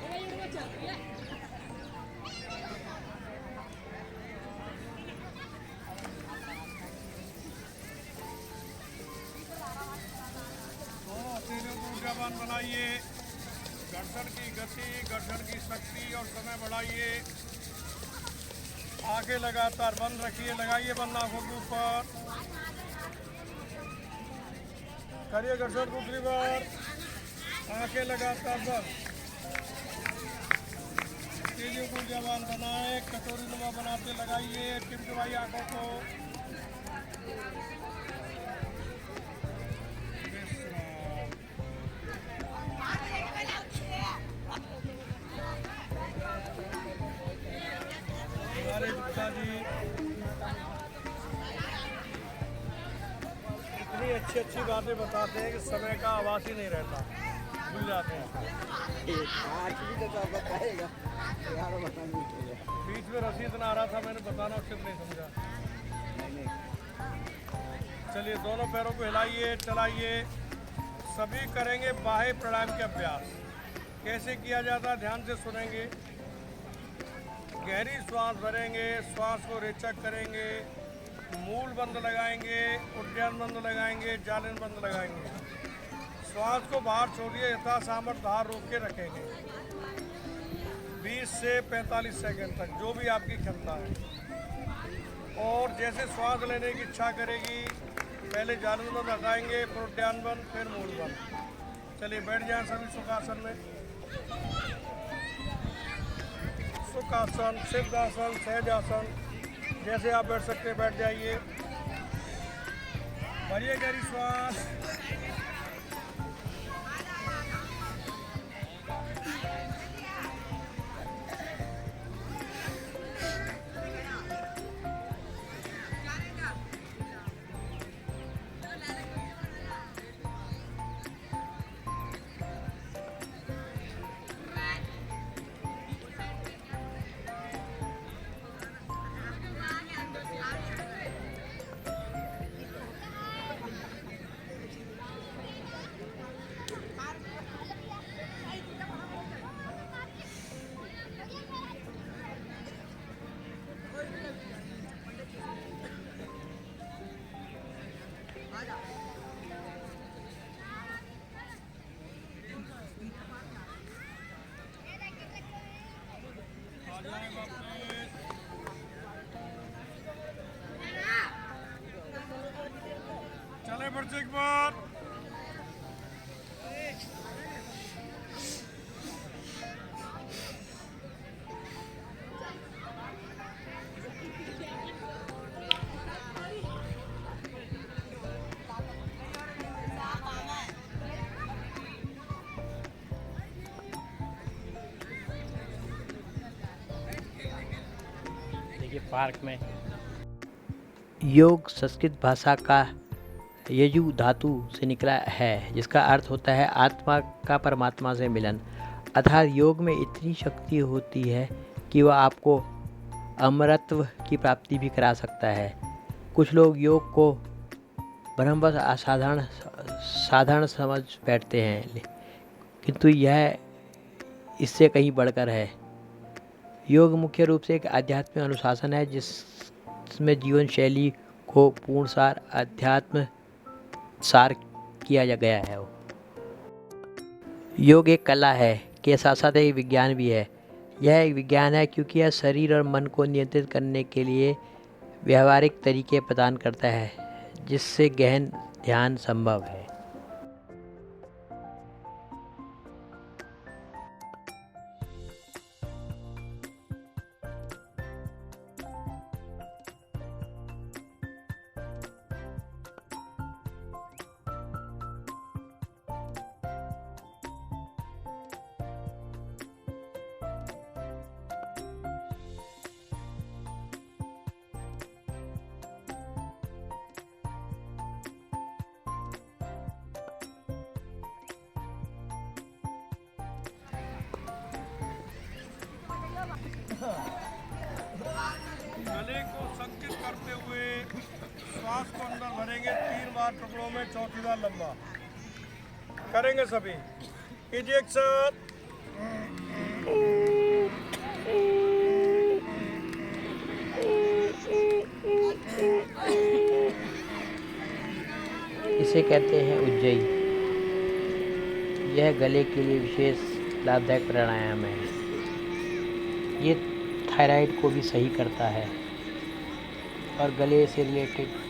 B: हथेलियों को ऊर्जावान बनाइए, गर्दन की गति, गर्दन की शक्ति और समय बढ़ाइए। आंखें लगातार बंद रखिए, लगाइए बंद आंखों के ऊपर, करिए गर्दन को रिवर, आंखें लगातार बंद। हथेलियों को ऊर्जावान बनाए, कटोरी नुमा बनाते लगाइए, टिमटिमाइए आंखों को। हमारे गुप्ता जी इतनी अच्छी अच्छी बातें बताते हैं कि समय का आवाज ही नहीं रहता, भूल जाते हैं। बीच में रसीद ना आ रहा था, मैंने बताना उचित नहीं समझा। चलिए दोनों पैरों को हिलाइए, चलाइए, सभी करेंगे बाह्य प्राणायाम के अभ्यास। कैसे किया जाता है ध्यान से सुनेंगे। गहरी श्वास भरेंगे, श्वास को रेचक करेंगे, मूल बंद लगाएंगे, उद्यान बंद लगाएंगे, जालन बंद लगाएंगे। श्वास को बाहर छोड़िए, यथा सामर्थ्य बाहर रोक के रखेंगे 20 से 45 सेकंड तक, जो भी आपकी क्षमता है। और जैसे श्वास लेने की इच्छा करेगी, पहले जालन बंद लगाएंगे, फिर उद्यान बंद, फिर मूल बंद। चलिए बैठ जाएं सभी सुखासन में। सुखासन, सिद्धासन, सहजासन, जैसे आप बैठ सकते हैं बैठ जाइए। भरिए गहरी श्वास। चले बच्चे एक बार।
A: देखिए पार्क में योग संस्कृत भाषा का यजु धातु से निकला है, जिसका अर्थ होता है आत्मा का परमात्मा से मिलन। अर्थात योग में इतनी शक्ति होती है कि वह आपको अमरत्व की प्राप्ति भी करा सकता है। कुछ लोग योग को ब्रह्मवश साधारण समझ बैठते हैं, किंतु यह इससे कहीं बढ़कर है। योग मुख्य रूप से एक आध्यात्मिक अनुशासन है, जिसमें जीवन शैली को पूर्ण सार अध्यात्म सार किया गया है। योग एक कला है के साथ साथ एक विज्ञान भी है। यह एक विज्ञान है क्योंकि यह शरीर और मन को नियंत्रित करने के लिए व्यवहारिक तरीके प्रदान करता है, जिससे गहन ध्यान संभव है।
B: गले को संकित करते हुए श्वास को अंदर भरेंगे 3 बार टुकड़ों में, चौथी बार लंबा करेंगे सभी। कीजिए एक साथ।
A: इसे कहते हैं उज्जयी। यह गले के लिए विशेष लाभदायक प्राणायाम है। ये थायराइड को भी सही करता है और गले से रिलेटेड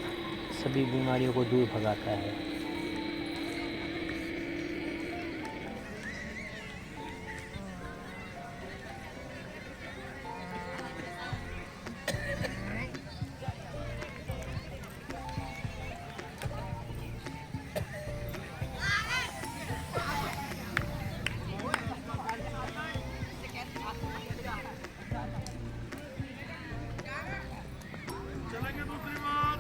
A: सभी बीमारियों को दूर भगाता है।
B: चलेंगे दूसरी बार।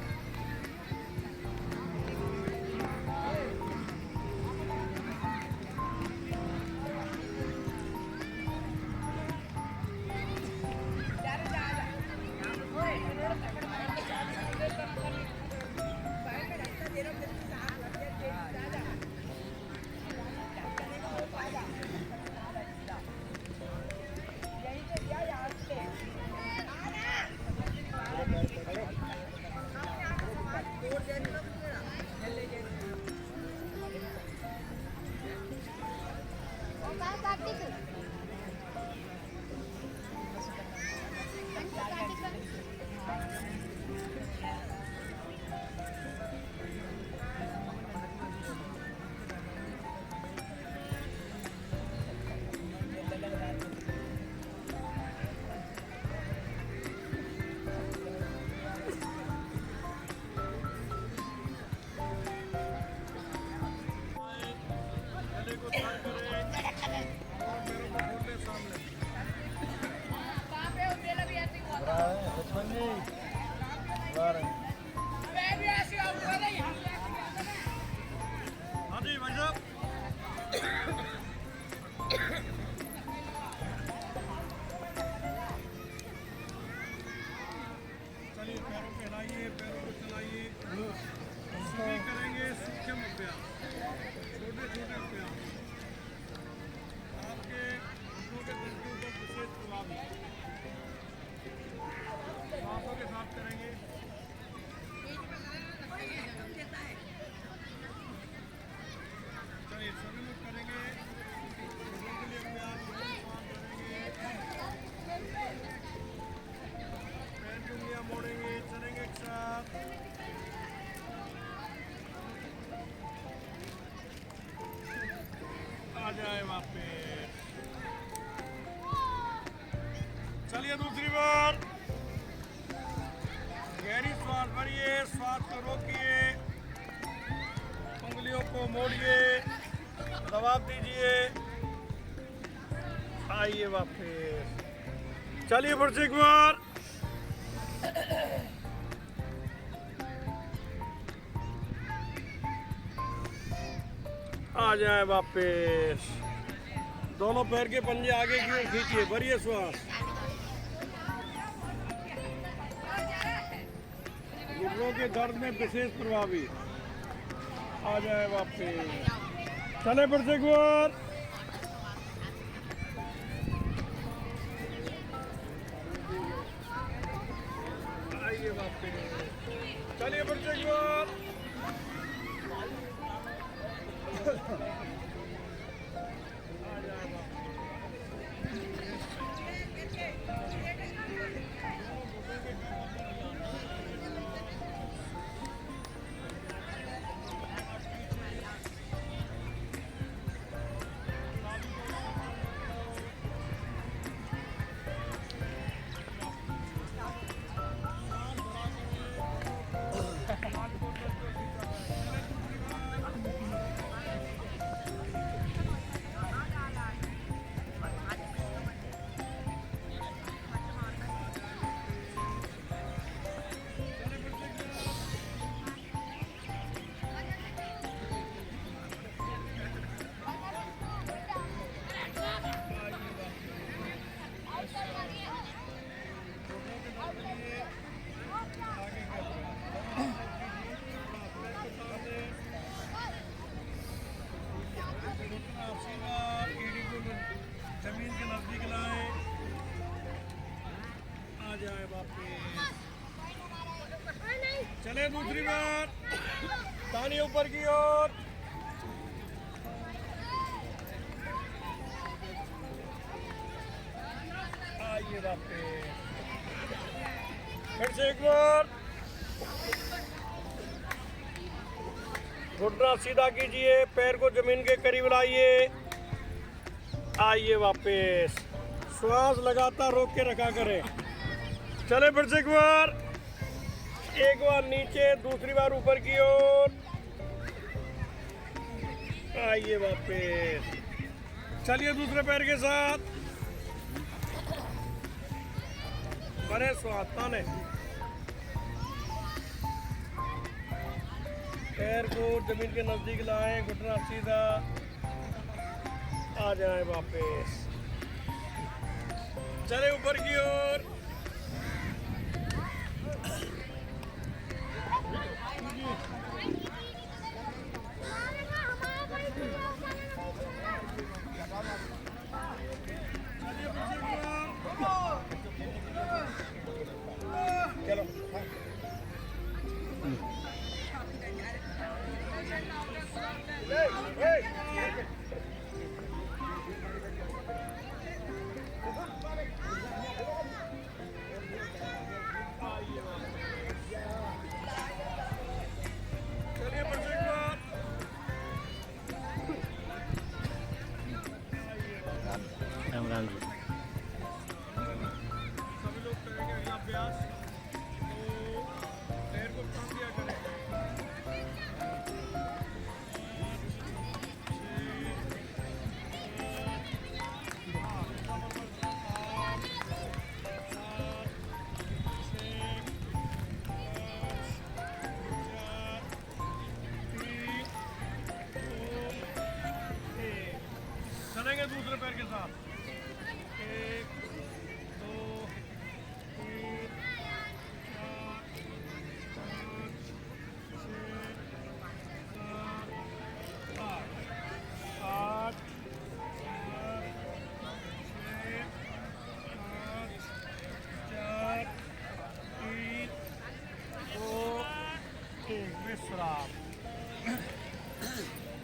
B: गले को तार करें और पैरों को खोल ले सामने। लक्ष्मण जी हाँ जी भाई साहब। चलिए पैरों पे हिलाइए, पैरों को चलाइए। सभी करेंगे सूक्ष्म अभ्यास, छोटे छोटे अभ्यास आपके घुटनों के तंत्रों पर विशेष प्रभावी सांसों के साथ करेंगे। चलिए सभी लोग करेंगे घुटनों के लिए अभ्यास, करेंगे पैर की उंगलियां मोड़ेंगे, चलेंगे एक साथ। आ जाए वापस। चलिए दूसरी बार गहरी श्वास भरिए, श्वास को रोकिए, उंगलियों को मोड़िए, दबाव दीजिए, आइए वापस। चलिए फिर से एक बार। आ जाए वापस। दोनों पैर के पंजे आगे की ओर खींचिए, भरिए श्वास। घुटनों के दर्द में विशेष प्रभावी। आ जाए वापस। चले फिर से एक बार। आइए वापस। चलिए फिर से एक बार। जमीन के नजदीक लाए। आ जाए वापस। चले दूसरी बार। तानी ऊपर की ओर। आइए वापस। फिर से एक बार। घुटना सीधा कीजिए, पैर को जमीन के करीब लाइए। आइए वापस। श्वास लगातार रोक के रखा करें। चले फिर से एक बार नीचे, दूसरी बार ऊपर की ओर। आइए वापस। चलिए दूसरे पैर के साथ। बड़े श्वास ताने। पैर को जमीन के नजदीक लाएं, घुटना सीधा। आ जाए वापस। चले ऊपर की ओर। चलो चलिए फिर से एक बार।
A: राम राम जी।
B: सभी लोग करेंगे अगला अभ्यास। तो पैर को थाम दिया करें। चलेंगे दूसरे पैर के साथ। 1 2 3 4 5 6 7 8 9 10 11 12 13 1 विश्राम।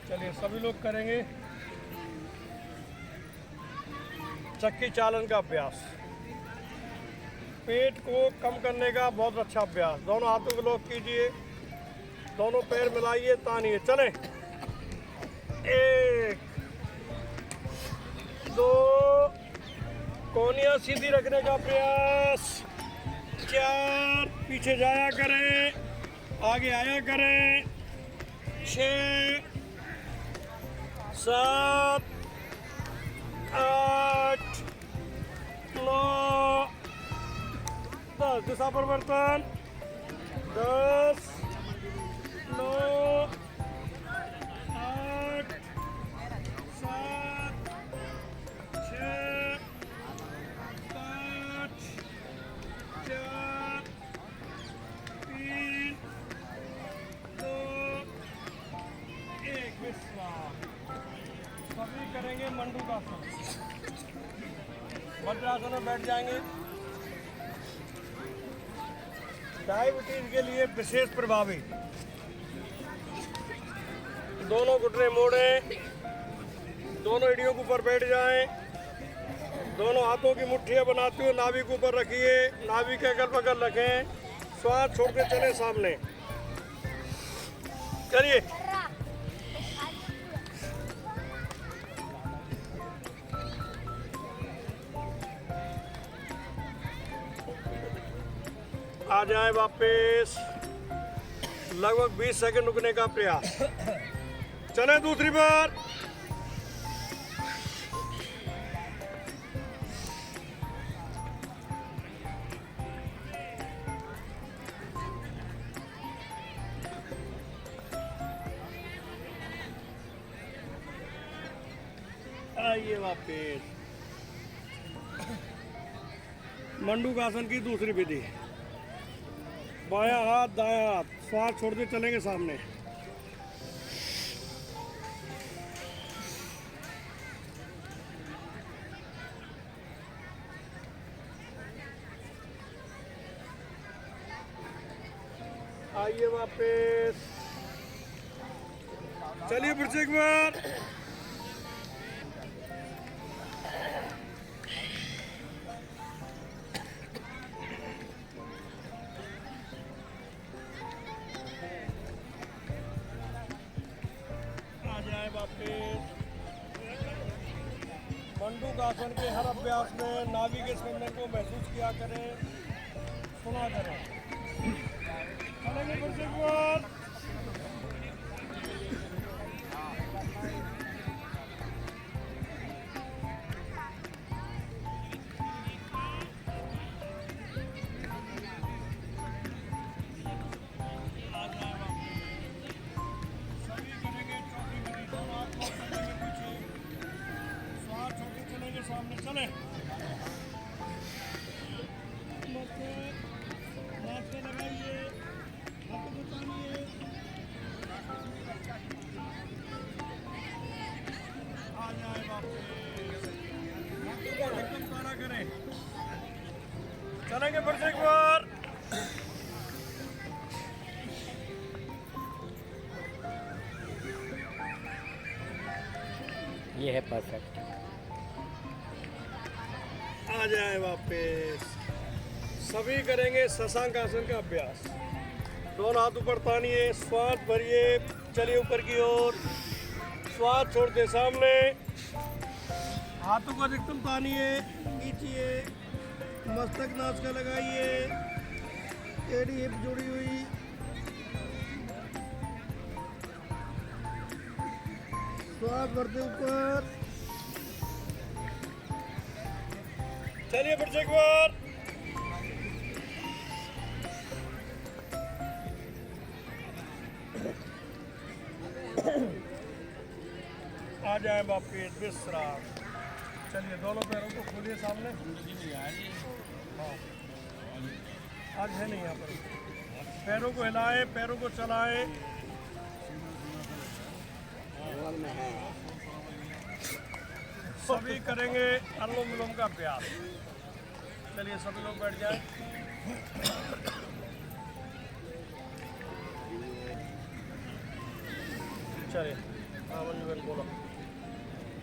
B: चलिए सभी लोग करेंगे चक्की चालन का अभ्यास। पेट को कम करने का बहुत अच्छा अभ्यास। दोनों हाथों को लॉक कीजिए, दोनों पैर मिलाइए, तानिए। चलें। 1 2 कोहनियाँ सीधी रखने का प्रयास। 4 पीछे जाया करें, आगे आया करें। 6 7 8 9 10 दिशा परिवर्तन। 10 9 8 7 6 5 4 3 2 1 विश्राम। सभी करेंगे मंडूकासन। वज्रासन में बैठ जाएंगे। डायबिटीज के लिए विशेष प्रभावी। दोनों घुटने मोड़ें, दोनों एड़ियों के ऊपर बैठ जाएं। दोनों हाथों की मुट्ठियां बनाते हुए नाभि के ऊपर रखिए, नाभि के अगल बगल रखें। श्वास छोड़ के चले सामने। चलिए। आ जाए वापस। लगभग 20 सेकंड रुकने का प्रयास। चले दूसरी बार। आइए वापस। मंडूकासन की दूसरी विधि। बायां हाथ दायां हाथ, श्वास छोड़ते चलेंगे सामने। आइए वापस। चलिए फिर से एक बार। मंडूकासन के हर अभ्यास में नाभि के स्पंदन को महसूस किया करें, सुना करें। चलेंगे फिर से एक बार। सामने चले। मास्क लगाइए, हाथ को तानिए। आ जाए वापस। एकदम तारा करें। चलेंगे फिर से एक बार।
A: ये है परफेक्ट।
B: आ जाए वापस। सभी करेंगे शशांक आसन का अभ्यास। दोनों हाथ ऊपर तानिए, श्वास भरिए, चलिए ऊपर की ओर, श्वास छोड़ते सामने, हाथों को अधिकतम तानिए, खींचिए, मस्तक नाच का लगाइए, एड़ी हिप जुड़ी हुई, श्वास भरते ऊपर, चलिए फिर से एक बार। आ जाए वापिस विश्राम। चलिए दोनों पैरों को खोलिए सामने। हाँ, आज है नहीं यहाँ पर। पैरों को हिलाएं, पैरों को चलाएं। सभी करेंगे अनुलोम विलोम का अभ्यास। चलिए सभी लोग बैठ जाएं। चलिए हाँ मंजू बहन बोलो।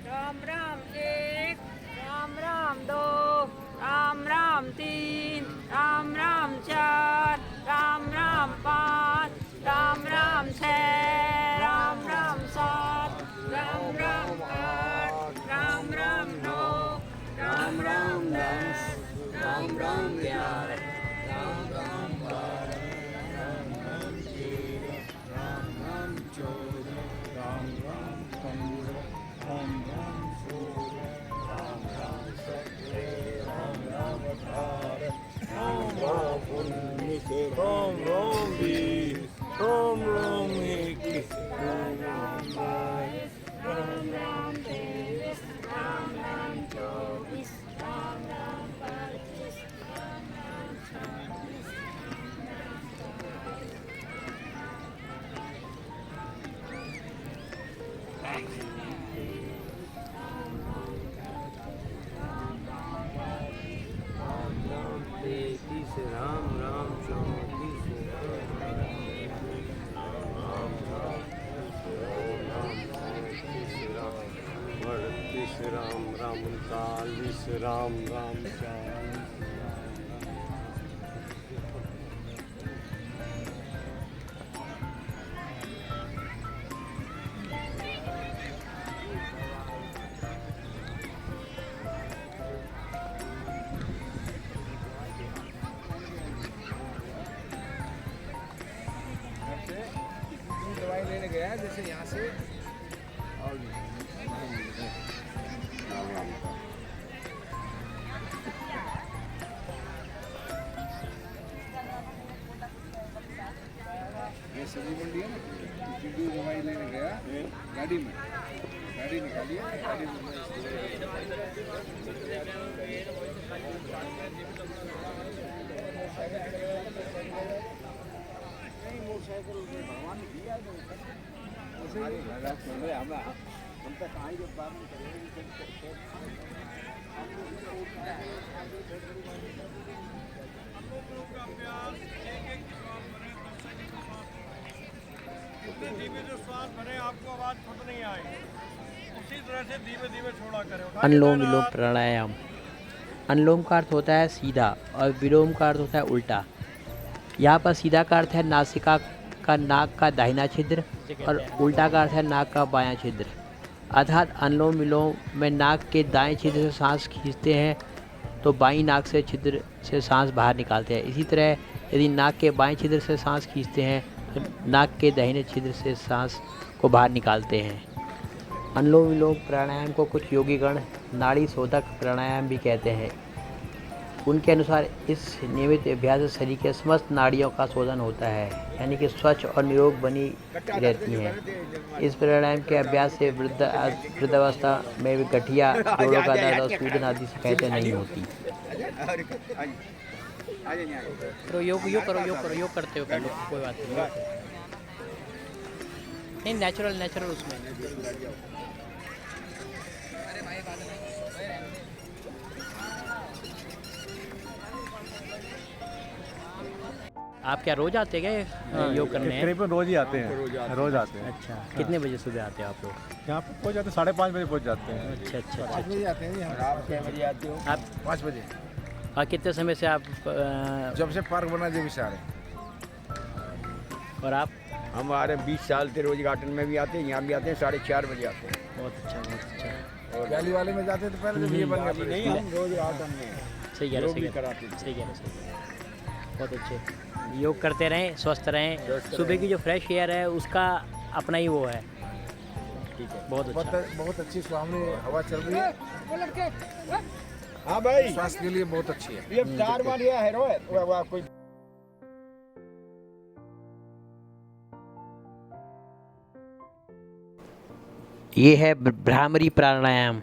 D: राम राम एक, राम राम दो, राम राम तीन, राम राम चार, राम राम पाँच, राम राम छः, राम राम सात, राम राम आठ, राम राम नौ, राम राम 10, राम राम 11, राम राम 12, राम राम 13, राम राम 14, राम राम 15, राम राम 16, राम राम 17, राम राम 18, राम राम 19, राम राम 20, राम राम 21, राम राम 22, राम राम 23, राम राम 24, राम राम 25, राम राम 26,
F: राम राम 34 राम राम 39 राम राम 40
C: दवाई लेने गया जैसे यहाँ से और ये सब्जी मंडी है ना, इसकी दवाई लेने गया गाड़ी में, गाड़ी निकाली है, गाड़ी में मोटरसाइकिल भगवान ने दिया तो हम तक आई जब बात में
B: जितने धीमे से श्वास भरे आपको आवाज खुद नहीं आएगी, उसी तरह से धीमे धीमे छोड़ा करें।
A: अनुलोम विलोम प्राणायाम। अनुलोम का अर्थ होता है सीधा और विलोम का अर्थ होता है उल्टा। यहाँ पर सीधा का अर्थ है नासिका का नाक का दाहिना छिद्र और उल्टा का अर्थ है नाक का बायां छिद्र। अर्थात अनुलोम विलोम में नाक के दाएं छिद्र से सांस खींचते हैं तो बाईं नाक से छिद्र से सांस बाहर निकालते हैं। इसी तरह यदि नाक के बाएं छिद्र से सांस खींचते हैं तो नाक के दाहिने छिद्र से सांस को बाहर निकालते हैं। अनुलोम विलोम प्राणायाम को कुछ योगीगण नाड़ी शोधक प्राणायाम भी कहते हैं। उनके अनुसार इस नियमित अभ्यास से शरीर के समस्त नाड़ियों का शोधन होता है, यानी कि स्वच्छ और निरोग बनी रहती हैं। इस प्राणायाम के अभ्यास से वृद्धावस्था में भी गठिया, जोड़ों का दर्द और सूजन आदि शिकायतें नहीं होती।
G: करो योग योग करते हो पहले, कोई बात नहीं, नेचुरल उसमें। आप क्या रोज आते गए योग करने हैं?
F: करीबन रोज ही आते हैं, रोज आते हैं।
G: अच्छा, कितने बजे सुबह आते हैं आप लोग?
F: यहाँ पे पहुँच जाते हैं, 5:30 बजे पहुँच जाते हैं।
G: अच्छा अच्छा अच्छा।
C: आते हैं आप क्या बजे आते हो?
G: आप
C: 5 बजे।
G: और कितने समय से आप
C: जब से पार्क बना जब से आ रहे हैं।
G: और आप?
E: हमारे 20 साल से रोज गार्डन में भी आते हैं, यहाँ भी आते हैं, 4:30 बजे आते हैं।
G: बहुत अच्छा बहुत अच्छा।
C: और जाली वाले में जाते थे पहले, जब ये बन गया
E: नहीं, हम रोज गार्डन में
G: सही कह रहे
E: योग भी
G: सही कह
E: कराते हैं।
G: रहे सही कह रहे सही कह रहे। बहुत अच्छे। योग करते रहें, स्वस्थ रहें। सुबह की जो फ्रेश एयर है उसका अपना ही वो है।
E: ठीक है।
G: बहुत अच्छा।
C: बहुत अच्छी सुहावनी हवा चल रही है,
E: हाँ भाई,
C: स्वास्थ्य के लिए बहुत अच्छी है।
E: ये 4 बार यह है रोहित, वो आपको
A: ये है भ्रामरी प्राणायाम।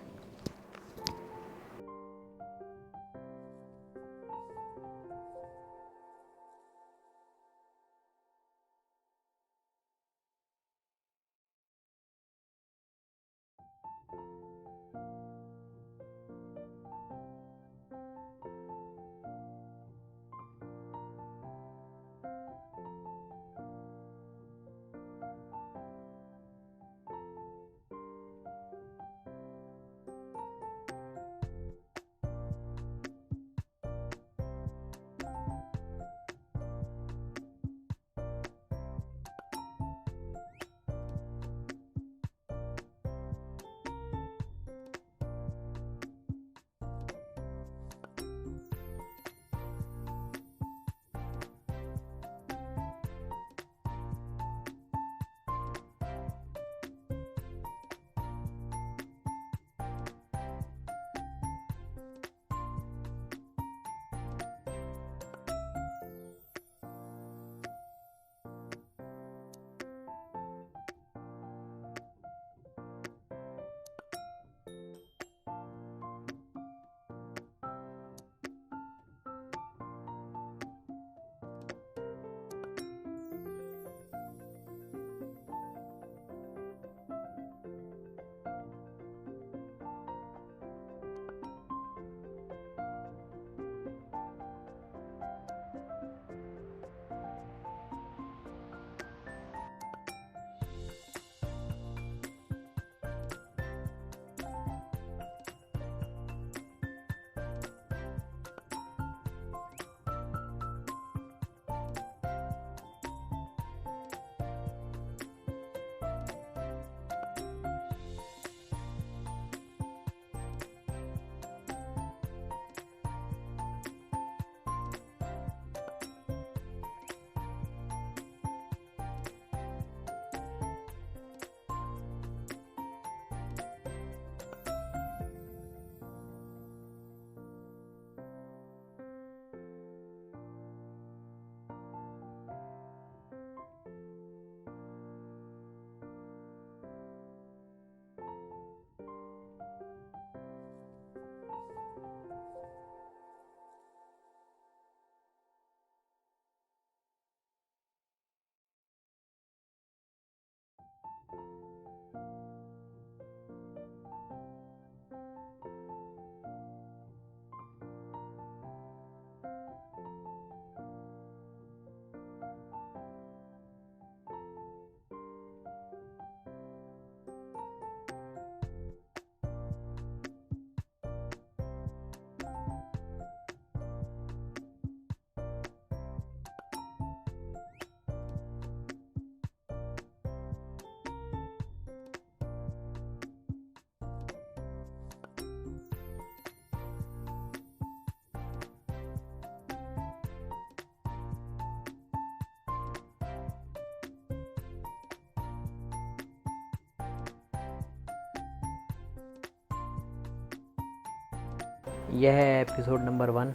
A: यह है एपिसोड नंबर 1।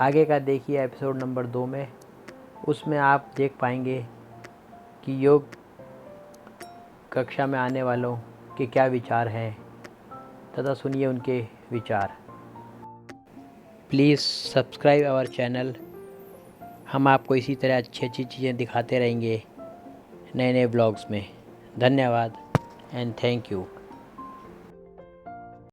A: आगे का देखिए एपिसोड नंबर 2 में। उसमें आप देख पाएंगे कि योग कक्षा में आने वालों के क्या विचार हैं तथा सुनिए उनके विचार। Please subscribe our channel. हम आपको इसी तरह अच्छी अच्छी चीज़ें दिखाते रहेंगे नए नए ब्लॉग्स में। धन्यवाद एंड थैंक यू।